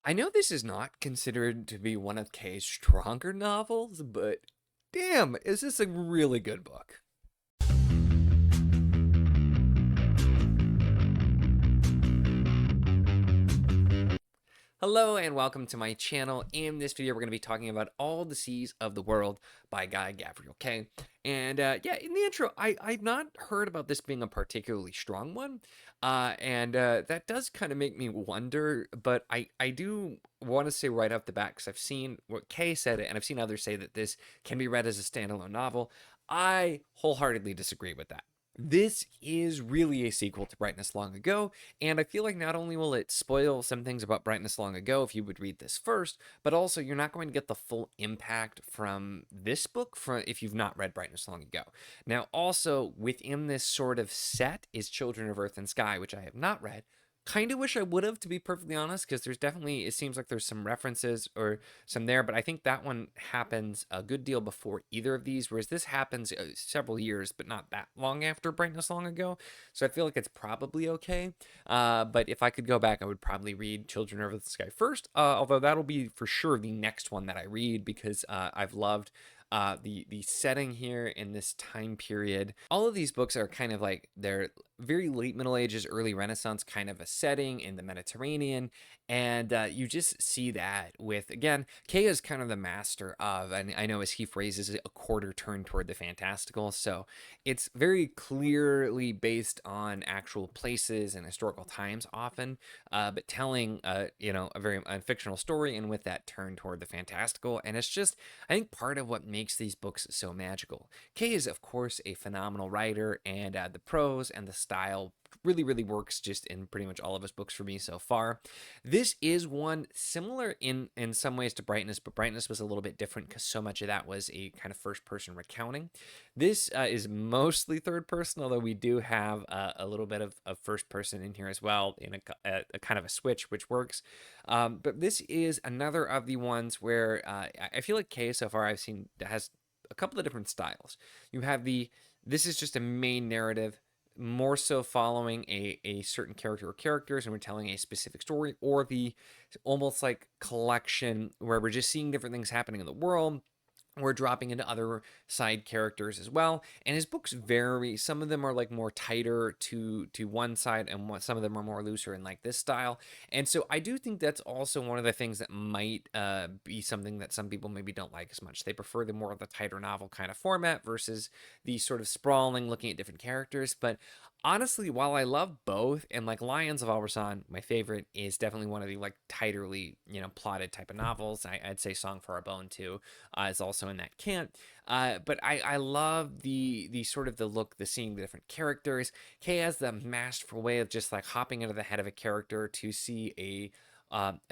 I know this is not considered to be one of Kay's stronger novels, but damn, is this a really good book? Hello and welcome to my channel. In this video, we're going to be talking about All the Seas of the World by Gavriel, okay? And yeah, in the intro, I've not heard about this being a particularly strong one. That does kind of make me wonder, but I do want to say right off the bat, because I've seen what Kay said, and I've seen others say that this can be read as a standalone novel. I wholeheartedly disagree with that. This is really a sequel to Brightness Long Ago, and I feel like not only will it spoil some things about Brightness Long Ago if you would read this first, but also you're not going to get the full impact from this book if you've not read Brightness Long Ago. Now, also within this sort of set is Children of Earth and Sky, which I have not read. Kind of wish I would have, to be perfectly honest, because there's definitely, it seems like there's some references or some there, but I think that one happens a good deal before either of these, whereas this happens several years, but not that long after Brightness Long Ago. So I feel like it's probably okay. But if I could go back, I would probably read Children of the Sky first, although that'll be for sure the next one that I read because I've loved the setting here in this time period. All of these books are kind of like they're very late Middle Ages, early Renaissance kind of a setting in the Mediterranean, and you just see that with, again, Kay is kind of the master of, and I know as he phrases it, a quarter turn toward the fantastical. So it's very clearly based on actual places and historical times often, but telling a very fictional story, and with that turn toward the fantastical. And it's just, I think, part of what makes these books so magical. Kay is, of course, a phenomenal writer, and the prose and the style really works just in pretty much all of his books for me so far. This is one similar in some ways to Brightness, but Brightness was a little bit different because so much of that was a kind of first person recounting. This is mostly third person, although we do have a little bit of first person in here as well, in a kind of a switch, which works. But this is another of the ones where I feel like Kay so far I've seen has a couple of different styles. You have this is just a main narrative, more so following a certain character or characters, and we're telling a specific story, or the almost like collection where we're just seeing different things happening in the world. We're dropping into other side characters as well, and his books vary. Some of them are like more tighter to one side, and some of them are more looser in like this style. And so I do think that's also one of the things that might be something that some people maybe don't like as much. They prefer the more of the tighter novel kind of format versus the sort of sprawling, looking at different characters. But honestly, while I love both, and like Lions of Albersan, my favorite, is definitely one of the like tighterly, plotted type of novels. I'd say Song for a Bone too is also in that camp. But I love the sort of the look, the seeing the different characters. Kay has the masterful way of just like hopping into the head of a character to see a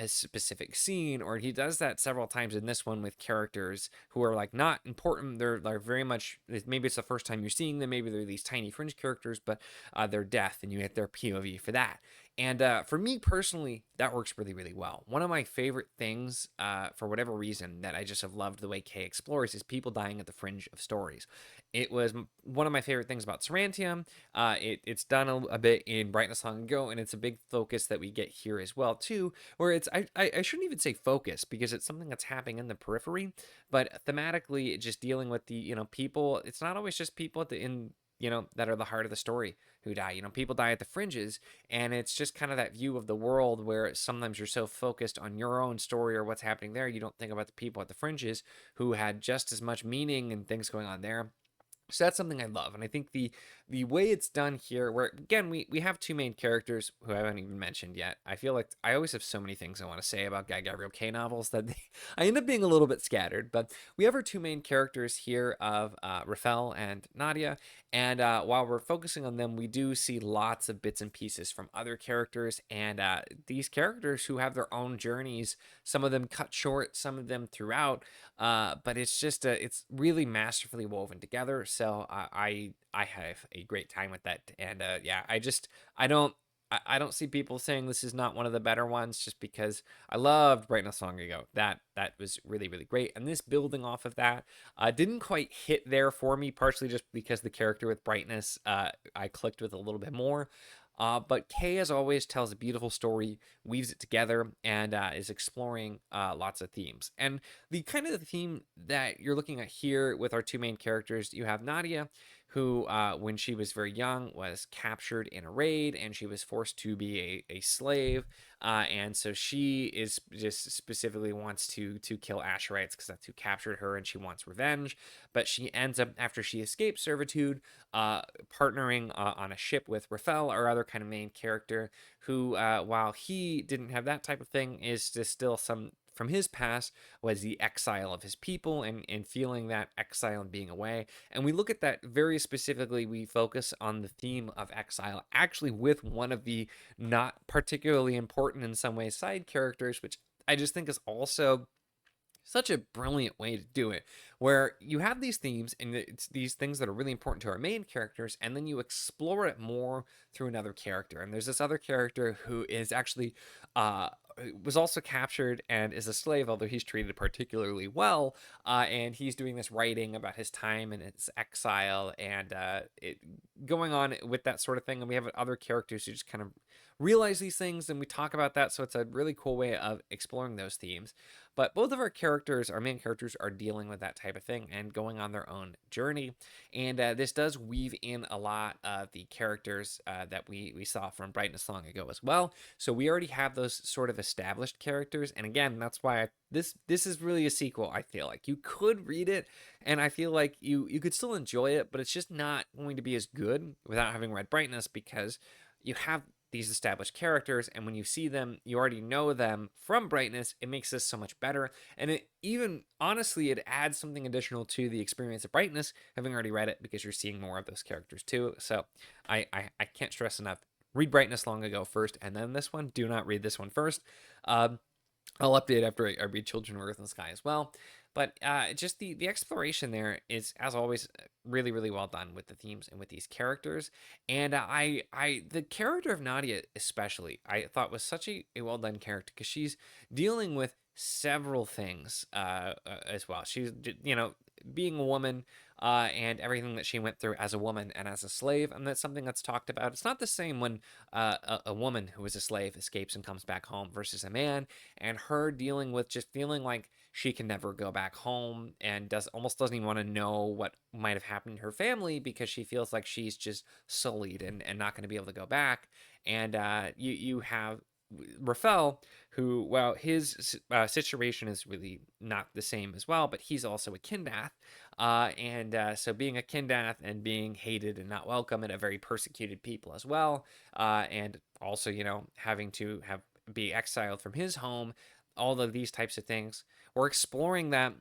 specific scene, or he does that several times in this one with characters who are like not important. They're like very much, maybe it's the first time you're seeing them, maybe they're these tiny fringe characters, but they're death, and you get their POV for that. And for me personally, that works really well. One of my favorite things, for whatever reason, that I just have loved the way Kay explores is people dying at the fringe of stories. It was one of my favorite things about Sarantium. It's done a bit in Brightness Long Ago, and it's a big focus that we get here as well too, where it's, I shouldn't even say focus, because it's something that's happening in the periphery, but thematically just dealing with the, people. It's not always just people at the in that are the heart of the story who die. People die at the fringes, and it's just kind of that view of the world where sometimes you're so focused on your own story or what's happening there, you don't think about the people at the fringes who had just as much meaning and things going on there. So that's something I love, and I think the way it's done here, where again we have two main characters who I haven't even mentioned yet. I feel like I always have so many things I want to say about Gavriel Kay novels that I end up being a little bit scattered. But we have our two main characters here of Rafael and Nadia, and while we're focusing on them, we do see lots of bits and pieces from other characters, and these characters who have their own journeys. Some of them cut short, some of them throughout, but it's just it's really masterfully woven together. So I have a great time with that, and yeah, I don't I don't see people saying this is not one of the better ones, just because I loved Brightness Long Ago. That was really great, and this building off of that didn't quite hit there for me, partially just because the character with Brightness I clicked with a little bit more. But Kay, as always, tells a beautiful story, weaves it together, and is exploring lots of themes. And the kind of the theme that you're looking at here with our two main characters, you have Nadia, who, when she was very young, was captured in a raid, and she was forced to be a slave. And so she is just specifically wants to kill Asherites because that's who captured her, and she wants revenge. But she ends up, after she escapes servitude, partnering on a ship with Raphael, our other kind of main character, who, while he didn't have that type of thing, is just still some from his past was the exile of his people, and feeling that exile and being away. And we look at that very specifically. We focus on the theme of exile, actually, with one of the not particularly important in some ways side characters, which I just think is also such a brilliant way to do it, where you have these themes and it's these things that are really important to our main characters, and then you explore it more through another character. And there's this other character who is actually uh was also captured and is a slave, although he's treated particularly well. And he's doing this writing about his time and his exile, and it going on with that sort of thing. And we have other characters who just kind of realize these things, and we talk about that. So it's a really cool way of exploring those themes. But both of our characters, our main characters, are dealing with that type of thing and going on their own journey. And this does weave in a lot of the characters that we saw from Brightness long ago as well. So we already have those sort of established characters. And again, that's why this is really a sequel. I feel like you could read it, and I feel like you could still enjoy it, but it's just not going to be as good without having read Brightness, because you have these established characters, and when you see them, you already know them from Brightness. It makes this so much better, and it even honestly, it adds something additional to the experience of Brightness, having already read it, because you're seeing more of those characters too. So I can't stress enough, read Brightness long ago first, and then this one. Do not read this one first. I'll update after I read Children of Earth and Sky as well. But just the exploration there is, as always, really, really well done with the themes and with these characters. And the character of Nadia especially, I thought was such a well done character, because she's dealing with several things as well. She's, being a woman, and everything that she went through as a woman and as a slave, and that's something that's talked about. It's not the same when a woman who is a slave escapes and comes back home versus a man, and her dealing with just feeling like she can never go back home, and doesn't even want to know what might have happened to her family, because she feels like she's just sullied and not going to be able to go back. And you have Raphael, who, well, his situation is really not the same as well, but he's also a Kindath. And so being a Kindath and being hated and not welcome, and a very persecuted people as well, and also, having to be exiled from his home, all of these types of things. We're exploring that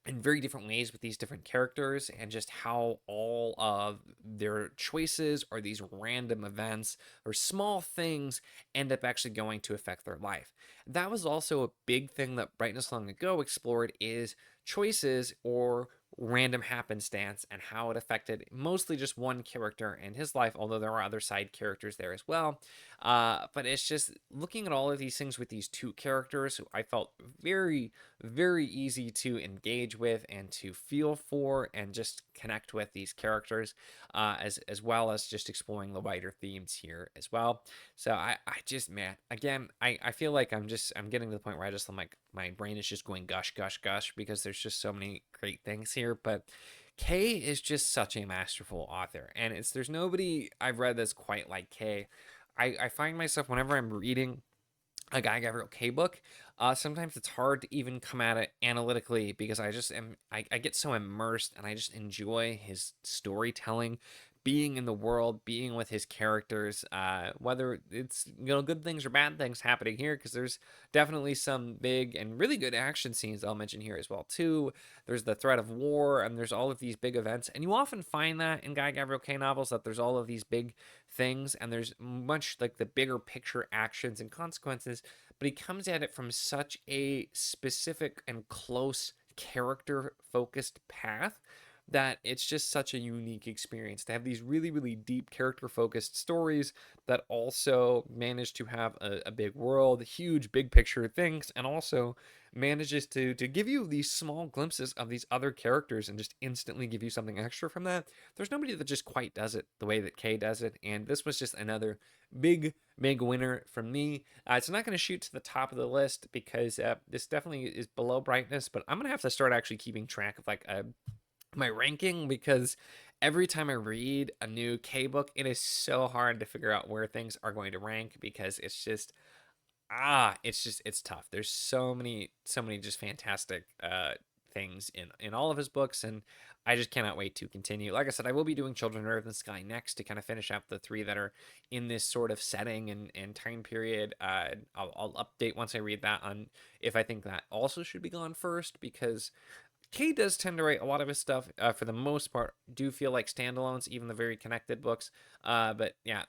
in very different ways with these different characters, and just how all of their choices or these random events or small things end up actually going to affect their life. That was also a big thing that Brightness long ago explored, is choices or random happenstance, and how it affected mostly just one character in his life, although there are other side characters there as well. But it's just looking at all of these things with these two characters who I felt very, very easy to engage with and to feel for, and just connect with these characters, as well as just exploring the wider themes here as well. So I just, man, again, I feel like I'm getting to the point where I just, I'm like, my brain is just going gush gush gush, because there's just so many great things here. But Kay is just such a masterful author, and there's nobody I've read that's quite like Kay. I find myself, whenever I'm reading a Guy Gavriel K book, sometimes it's hard to even come at it analytically, because I get so immersed, and I just enjoy his storytelling, being in the world, being with his characters, whether it's, good things or bad things happening here, because there's definitely some big and really good action scenes I'll mention here as well too. There's the threat of war, and there's all of these big events, and you often find that in Guy Gavriel K novels, that there's all of these big things, and there's much like the bigger picture actions and consequences, but he comes at it from such a specific and close character focused path that it's just such a unique experience to have these really, really deep character focused stories that also manage to have a big world, huge big picture things, and also manages to give you these small glimpses of these other characters and just instantly give you something extra from that. There's nobody that just quite does it the way that Kay does it, and this was just another big winner from me. It's not going to shoot to the top of the list because this definitely is below brightness, but I'm going to have to start actually keeping track of like my ranking because every time I read a new K book, it is so hard to figure out where things are going to rank because it's just it's tough. There's so many just fantastic things in all of his books, and I just cannot wait to continue. Like I said, I will be doing Children of Earth and Sky next to kind of finish up the three that are in this sort of setting and time period. I'll update once I read that on if I think that also should be gone first, because Kay does tend to write a lot of his stuff, for the most part, do feel like standalones, even the very connected books. But yeah,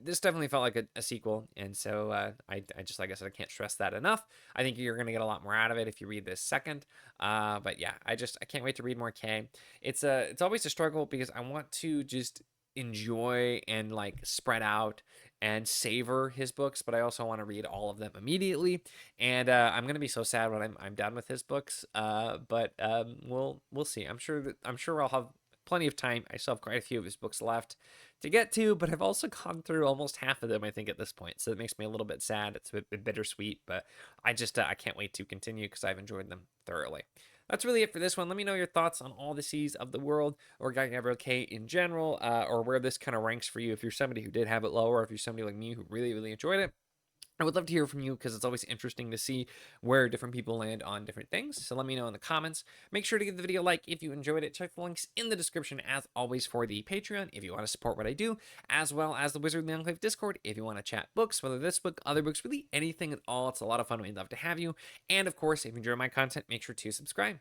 this definitely felt like a sequel, and so I just, like I said, I can't stress that enough. I think you're gonna get a lot more out of it if you read this second. But yeah, I can't wait to read more Kay. It's always a struggle because I want to just enjoy and like spread out and savor his books, but I also want to read all of them immediately. And I'm gonna be so sad when I'm done with his books. But we'll see. I'm sure I'll have plenty of time. I still have quite a few of his books left to get to, but I've also gone through almost half of them, I think, at this point. So it makes me a little bit sad. It's a bit bittersweet, but I can't wait to continue because I've enjoyed them thoroughly. That's really it for this one. Let me know your thoughts on all the seas of the world, or Guy Gavriel K in general, or where this kind of ranks for you. If you're somebody who did have it lower, or if you're somebody like me who really enjoyed it, I would love to hear from you because it's always interesting to see where different people land on different things. So let me know in the comments. Make sure to give the video a like if you enjoyed it. Check the links in the description as always for the Patreon if you want to support what I do, as well as the Wizard of the Enclave Discord if you want to chat books, whether this book, other books, really anything at all. It's a lot of fun. We'd love to have you. And of course, if you enjoy my content, make sure to subscribe.